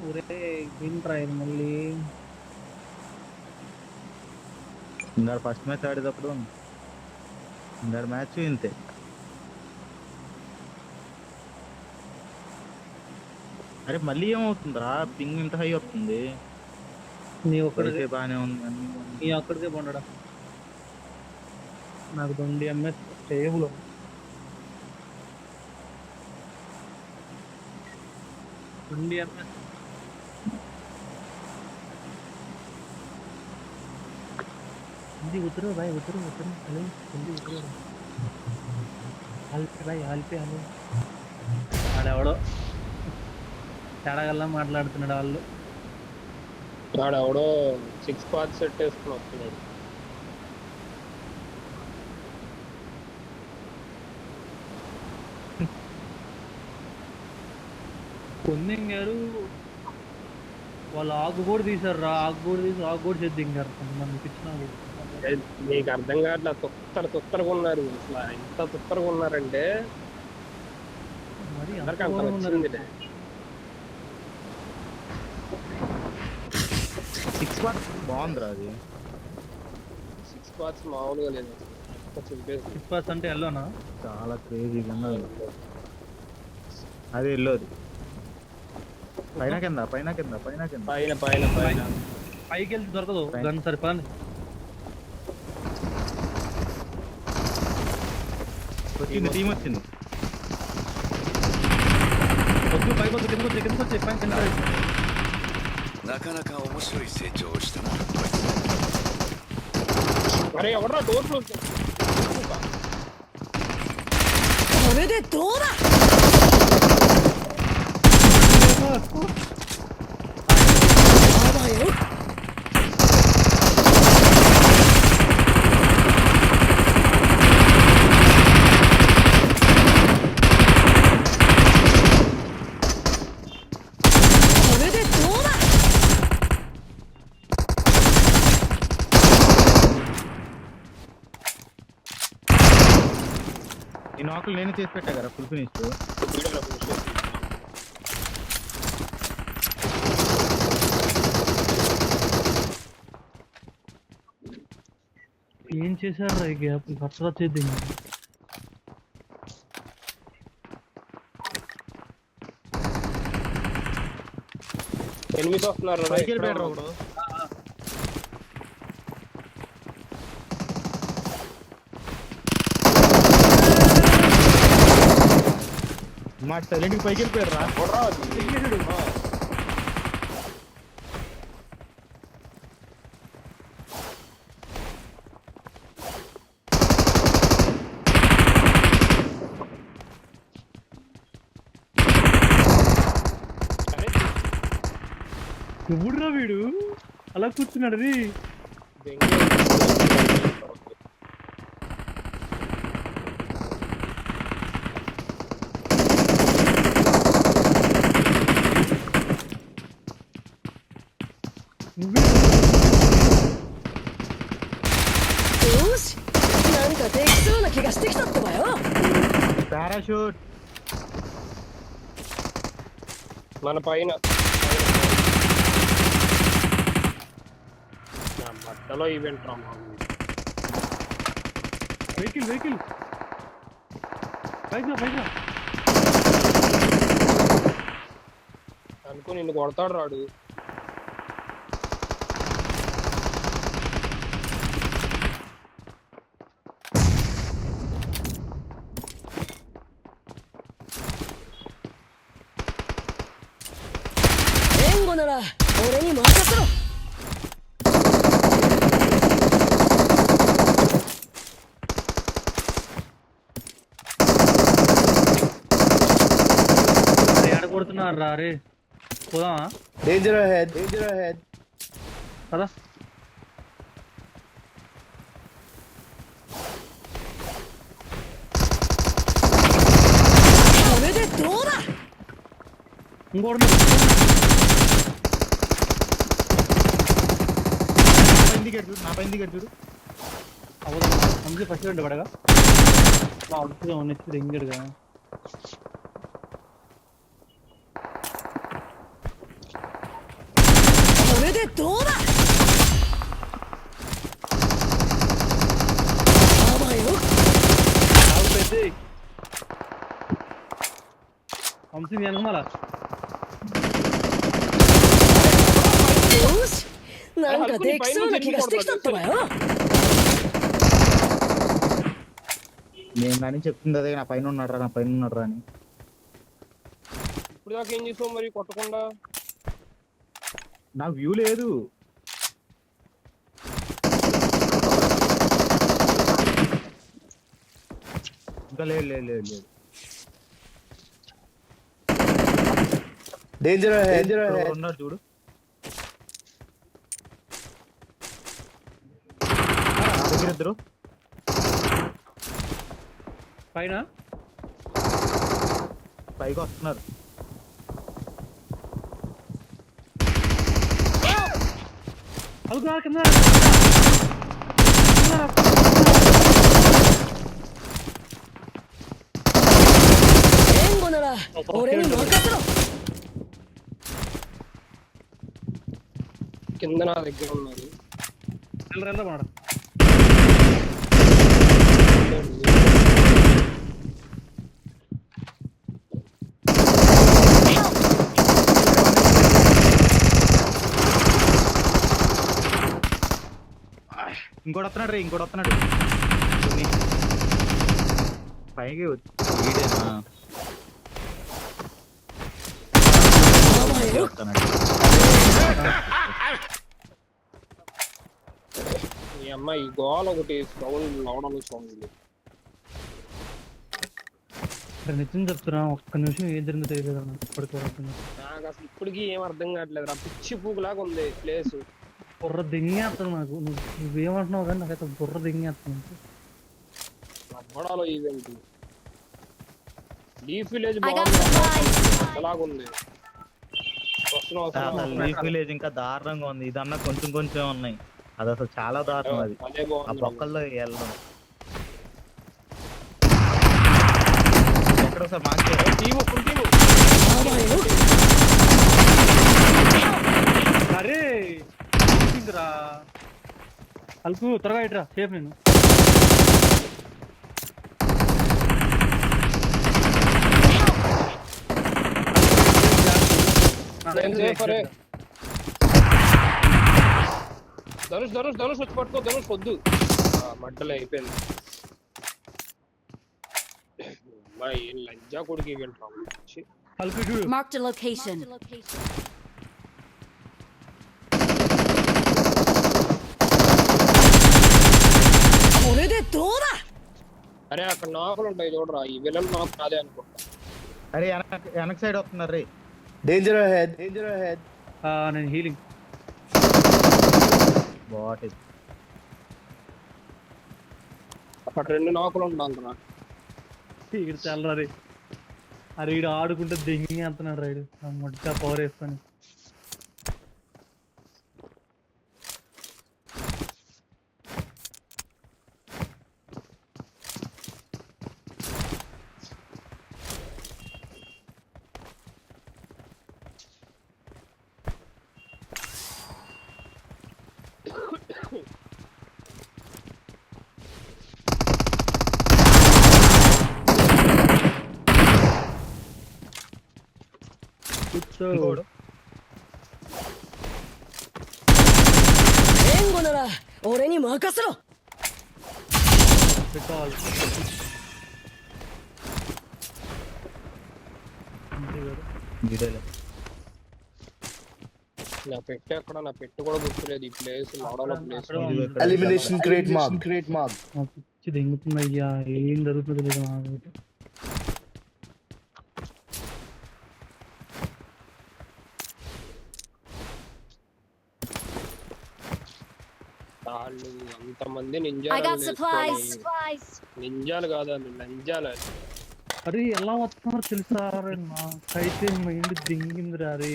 ఒరే ఏంట్రా ఇది మళ్ళీ? ఇందాక ఫస్ట్ మ్యాచ్ ఆడేటప్పుడు ఇందాక మ్యాచ్ ఇంతే. అరే మళ్ళీ ఏమవుతుందిరా, పింగ్ ఇంత హై వస్తుంది. నీ ఒక్కడికే వైఫై బాగానే ఉంది అన్ని బాగానే నీ ఒక్కడికే పండడా? నాకు 20 ఎంఎస్ స్టేబుల్ 20 ఎంఎస్. हिंदी उतरो भाई, उतरो उतरो, हेलो हिंदी उतरो हाल पे भाई, हाल पे హలో. ఆడెవడో తేడాగల్లా మాట్లాడుతున్నాడు వాళ్ళు. వాడెవడో 6 పాత్ సెట్ వేసుకుని వస్తున్నాడు. పొందింగారు వాళ్ళు ఆకు కూడా తీసారు రా, ఆకు కూడా తీసి ఆకు కూడా చేద్దింగారు కొంతమంది పిచ్చిన. నీకు అర్థం కావట్లా, తుత్తరగా ఉన్నారు అసలు. ఎంత తుత్తరగా ఉన్నారంటే మరి అందరికి అంత నచ్చింది. 6 పార్ట్ బాగుందిరా అది. 6 పాత్స్ మామూలుగా లేదు సిక్స్ అంటే ఎల్లోనా? చాలా క్రేజీగా ఉన్నది అది. వెళ్ళోది పైన కింద పైన కింద పైన కింద పైన పైన పైన పైకి వెళ్తే దొరకదు గన్. సరిపోని వచ్చింది, టీం వచ్చింది. వద్దు పైకి వద్దు, కిందకి వచ్చి కిందకి వచ్చి పైన కింద. なかなか面白い成長をしてもらった。 అరే ఎవడరా డోర్ క్లోజ్? これでどうだ。やばいよ。これでどうだ。 ఈ నాకులు నేను చేసి పెట్టా కదా ఫుల్ ఫినిష్. ఏం చేశారు ఈ గ్యాప్ కచ్చరా చేద్ది. ఎనిమిది వస్తున్నారు. పైకి వెళ్ళిపోయాడు ఒకడు. మా సైలెంట్కి పైకి వెళ్ళిపోయాడు రా. ఎవడురా వీడు అలా కూర్చున్నాడు? అదిよし、なんかできそうな気がしてきたってばよ。 పారాషూట్ మన పైన మధ్యలో ఈవెంట్ రా. వెహికల్ వెహికల్ పైగా పైగా అనుకో నిన్ను కొడతాడు రాడు.援護なら俺に任せろ。 కొడుతున్నారు రా. రే పోదామా? Danger ahead, danger ahead. కదా ఇంకోటి నా పైన దిగాడు చూడు. అవ్వదు అందుకే ఫస్ట్ రెండు పడగా అవుతుంది ఉన్నది ఇంగడుగా. でどうだ。甘いよ。 ఆగుతుంది వంశీ వెనకమాల よし、なんかできそうな気がしてきたってばよ。 నేను కానీ చెప్తుంది అదే, నా పైన ఉన్నాడు రా, నా పైన ఉన్నాడు రా అని. ఇప్పుడు దాకా ఏం చేసావు మరి కొట్టకుండా? నాకు వ్యూ లేదు. ఇంకా లేదు లేదు లేదు లేదు. Danger ahead. ఇక్కడ ఉన్నాడు చూడు. నా దగ్గర ఇద్దరు. పైన పైకి వస్తున్నారు. అలుగురా కింద 援護なら俺に任せろ。 కింద నా దగ్గర ఉన్నారు. వెళ్ళరా మాట ఇంకోటి వస్తున్నాడు రే, ఇంకోటి వస్తున్నాడు. పైకి వీడేనా? 甘いよ。 వస్తున్నాడు. ఈ అమ్మాయి గోల ఒకటి సౌండ్ లవడలు సౌండ్. నిజం చెప్తున్నా, ఒక్క నిమిషం ఏం జరిగిందో తెలియదు ఇప్పటికి. నాకు అసలు ఇప్పటికీ ఏం అర్థం కావట్లేదు రా, పిచ్చి పూకులాగా ఉంది ప్లేస్. బుర్ర దింగేస్తాను నాకు. నువ్వేమంటున్నావు కానీ నాకైతే బుర్ర దింగేస్తాను. లవ్వడాలో event leaf village I got supplies. అలాగుంది. వస్తున్నా అసలు లీఫ్ విలేజ్ ఇంకా దారుణంగా ఉంది. ఇదన్నా కొంచెం కొంచెం ఉన్నాయి, అది అసలు చాలా దారుణం. అది అదే ఆ బాగుంది. బొక్కల్లో వెళ్ళడం ఎక్కడ సార్ మాకు టీము ఫుల్ టీము. 甘いよ。 అరే రా అల్పు త్వరగా ఇట్రా సేఫ్. నేను నేను సేఫ్ రే. ధనుష్ ధనుష్ ధనుష్ వచ్చి పట్టుకో. ధనుష్ వద్దు, మడ్డలే అయిపోయింది. అమ్మాయి ఏం లంజా కొడుకు ఈవెంట్ రా. అల్పు చూడు. Marked a location. これでどうだ。 అరే అక్కడ నాకులు ఉంటాయి చూడరా, ఈ విలన్ నాకు కాదే అనుకుంటా. అరే వెనక సైడ్ వస్తున్నారు రే. Danger ahead. నేను హీలింగ్. బాటి అక్కడ 2 నాకులు ఉంటాను. ఇక్కడ చాలా రే. అరే ఈడు ఆడుకుంటే దింగేస్తున్నాడు రైడు మొట్ట పవర్ వేసుకొని. ఇంకోడు. 援護なら俺に任せろ。 పెట్టాలి అంతే కదా. వీడియోలో నా పెట్టు ఎక్కడ, నా పెట్టు కూడా గుర్తులేదు. ఈ ప్లేస్ లవడాల ప్లేస్. Elimination crate mark. మా పిచ్చి దింగుతుంది అయ్యా, ఏం జరుగుతుందో తెలియదు నాకైతే. వాళ్ళు అంతమంది I నింజాలు got supplies. నింజాలు కాదు వాళ్ళు లంజాలు. అరే ఎలా వస్తున్నారు తెలుసా? నాకైతే మైండ్ దింగిందిరా. అరే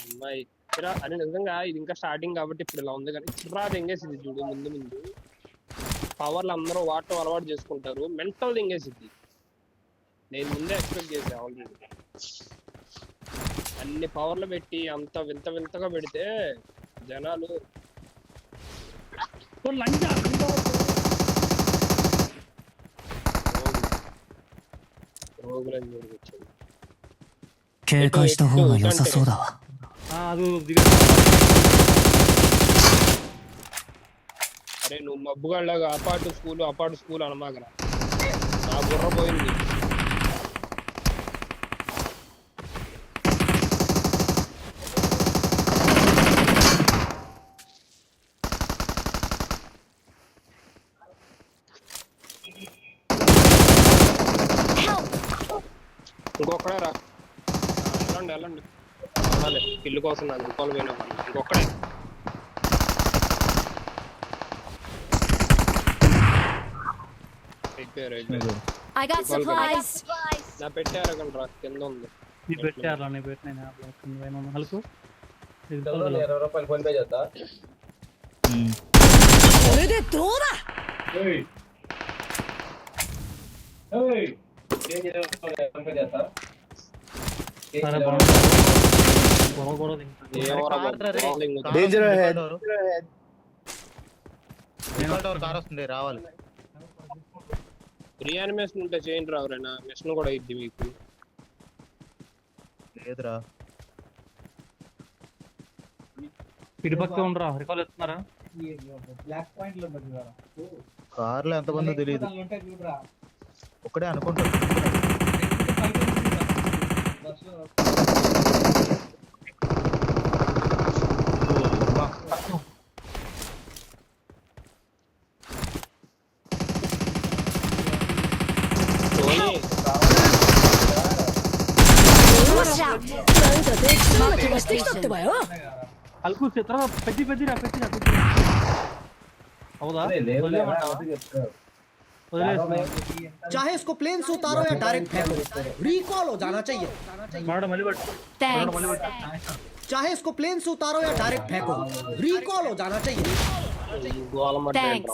అమ్మాయి అని నిజంగా ఇది ఇంకా స్టార్టింగ్ కాబట్టి ఇప్పుడు ఇలా ఉంది, కానీ చిరా దింగేసింది చూడు. ముందు ముందు పవర్లు అందరూ వాటర్ అలవాటు చేసుకుంటారు, మెంటల్ దింగేసింది. నేను ముందే ఎక్స్పెక్ట్ చేసా ఆల్రెడీ. అన్ని పవర్లు పెట్టి అంత వింత వింతగా పెడితే జనాలు ఓ లంజా రోగులని జరుగుతుంది. 警戒した方が良さそうだわ。 అది అరే నువ్వు మబ్బుగాళ్ళగా అపార్ట్ స్కూల్ అనమాగరా, నా బుర్ర పోయింది. ఇంకొకడే రా, వెళ్ళండి ఇల్లు కోసం నాకు రూపాయలు పోయినా ఇంకొకడే. అయిపోయారు. I got supplies. నా పెట్టారకండి రా, కింద ఉంది. నీ పెట్టారా నీ పెట్టిన హల్కు ₹20 ఫోన్ పే చేద్దా? これでどうだ。 ఫోన్ పే చేస్తా. సరే గొడవ గొడవ ఏమోరా బాబు, ఇంకా Danger ahead. కార్ వస్తుంది రావాలి. రీయానిమేషన్ ఉంటే చేయండి రా ఎవరైనా, మిషన్ కూడా ఇద్ది మీకు. లేదురా ఇటు పక్క ఉండరా రికాల్ ఎత్తున్నారా? కార్లో ఎంతమందో తెలియదు, ఒకడే అనుకుంటా.よっしゃ。なんかできそうな気がしてきたってばよ。 హల్కు చిత్ర పెట్టిరా అవుదా चाहे इसको प्लेन से उतारो या डायरेक्ट फेंको, रिकॉल हो जाना चाहिए। మాడ మళ్ళీ పెట్టు Thanks. चाहे इसको प्लेन से उतारो या डायरेक्ट फेंको, रिकॉल हो जाना चाहिए। గోలమడ్డ Thanks.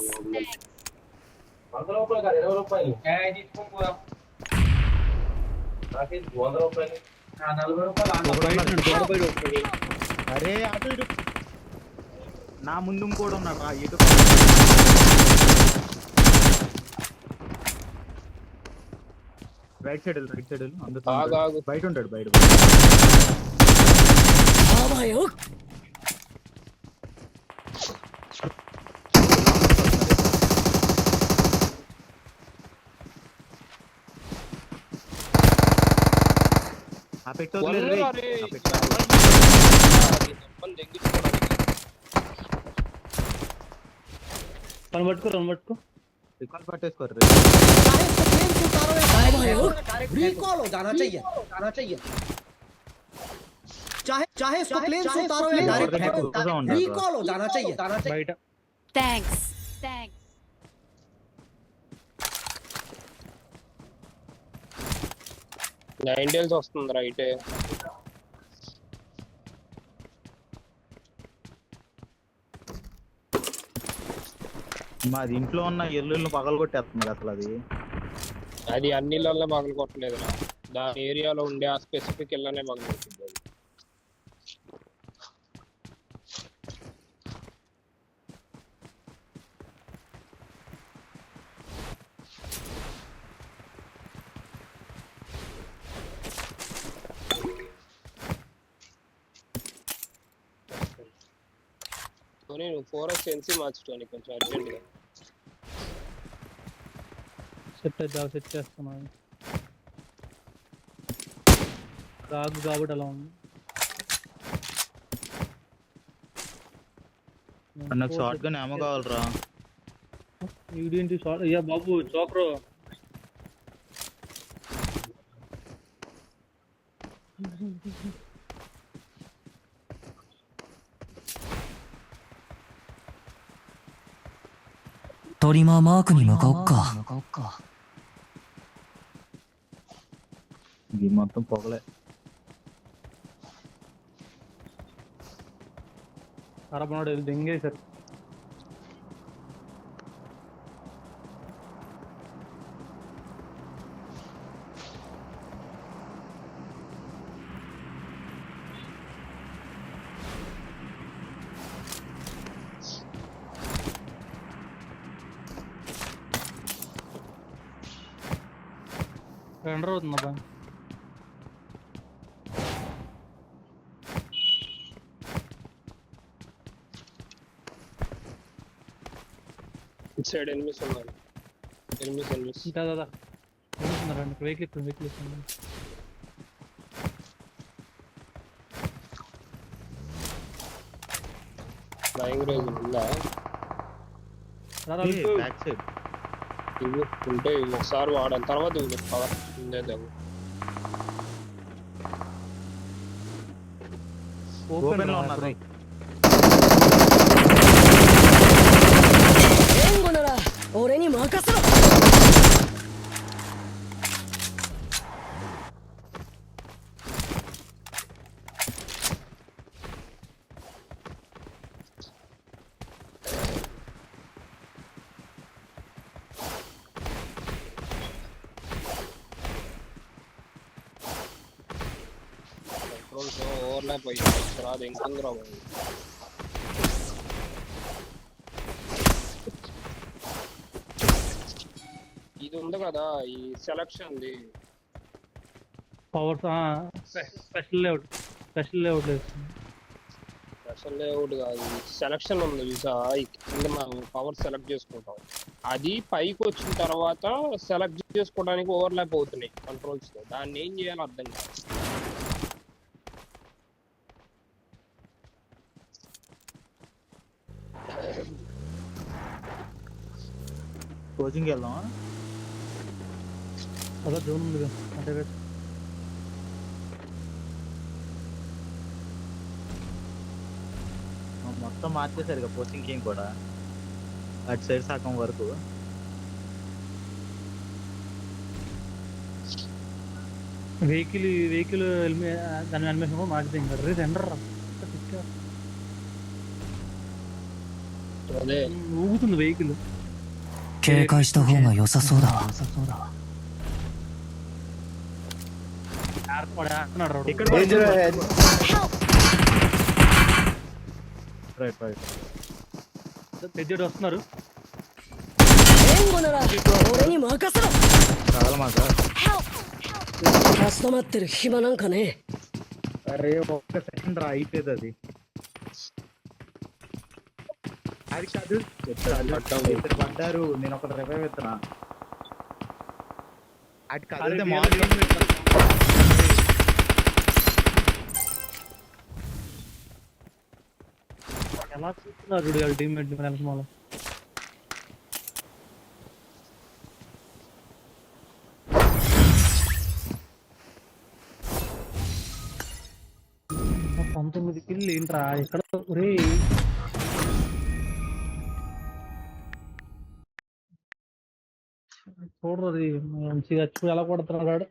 ₹100 కాదు ₹20. నాకే ₹100. ఒకడు అరే అటు ఇటు నా ముందు కూడా ఉన్నాడు రా ఇటు. రైట్ సైడ్ ఆగు. బయట ఉంటాడు బయట. あばよ。 ఆ పెట్టు వదిలేదు రే. రన్ పట్టుకో రికాల్ పట్టేసుకోరు రే. चाहे इसको प्लेन से उतारो या डायरेक्ट फेंको, रिकॉल हो जाना चाहिए। బయట Thanks. నైన్టైల్స్ వస్తుంది రైటే. మాది ఇంట్లో ఉన్న ఎల్లుల్ని పగలు కొట్టేస్తుంది అసలు అది. అది అన్ని ఇళ్ళల్లో పగలు కొట్టలేదు, దాని ఏరియాలో ఉండే ఆ స్పెసిఫిక్ ఇళ్ళనే పగలు కొట్టింది అది. నువ్వు 4x NC మార్చుకోని కొంచెం అర్జెంట్గా. సెట్ చేస్తున్నాను రాగు కాబట్టి అలా ఉంది. నాకు షార్ట్ గన్ ఏమో కావాలరా. ఇదేంటి షార్ట్ అయ్యా బాబు చోక్రో.トリマーマークに向かおっか。 ఇది మొత్తం పొగలే. అరబనాడు దెంగేశారు. ఎండర్ అవుతుంది అబ్బా. ఇటు సైడ్ ఎనిమిస్ ఉన్నారు. ఎనిమిస్ ఇంకా దాదా రండి, వెహికల్ ఎక్కుంది. ఫ్లయింగ్ రేంజ్ ఉందా? బ్యాక్ సైడ్ ఇవి ఉంటే ఇవి ఒకసారి వాడాలి, తర్వాత ఇవి పవర్ ఉండేది. ఓపెన్ లో ఉన్నారు. 援護なら俺に任せろ。 కంట్రోల్స్ ఓవర్లాప్ అయ్యి తర్వాత ఇంకొందరు రావాలి. ఇది ఉంది కదా ఈ సెలక్షన్ పవర్స్ స్పెషల్ లేఅవుట్ వేస్తుంది. స్పెషల్ లేఅవుట్ కాదు, సెలక్షన్ ఉంది చూసా, కింద మనం పవర్ సెలెక్ట్ చేసుకుంటాం. అది పైకి వచ్చిన తర్వాత సెలెక్ట్ చేసుకోవడానికి ఓవర్లాప్ అవుతున్నాయి కంట్రోల్స్ తో. దాన్ని ఏం చేయాలో అర్థం కాదు. కోచింగ్కి వెళ్దామా? అదే జోన్ ఉంది అంటే మొత్తం మార్చేశారు ఇక కోచింగ్ టీం కూడా అటు సైడ్ సగం వరకు. వెహికల్ దాని అనిమేషన్ కూడా మార్చింది. ఇంకా రేపు ఎండర్ అదే ఊగుతుంది వెహికల్. 警戒した方が良さそうだわ。 ఇక్కడ Danger ahead. Right right. పెద్దడు వస్తున్నారు. 援護なら俺に任せろ。 చాలా మాట. カスタマってる暇なんかね。 అరే ఒక్క సెకండ్ రా అయిపోయేది అది. అది కాదు ఇద్దరు పడ్డారు, నేను ఒకటి రివైవ్ ఎత్తున్నా. అది కాదు ఎలా చూస్తున్నారు టీమ్మేట్ వెనకమాల. పంతొమ్మిది కిల్లు ఏంట్రా ఎక్కడ? ఒరే చూడరు, అది మంచిగా ఎలా కొడుతున్నాడు.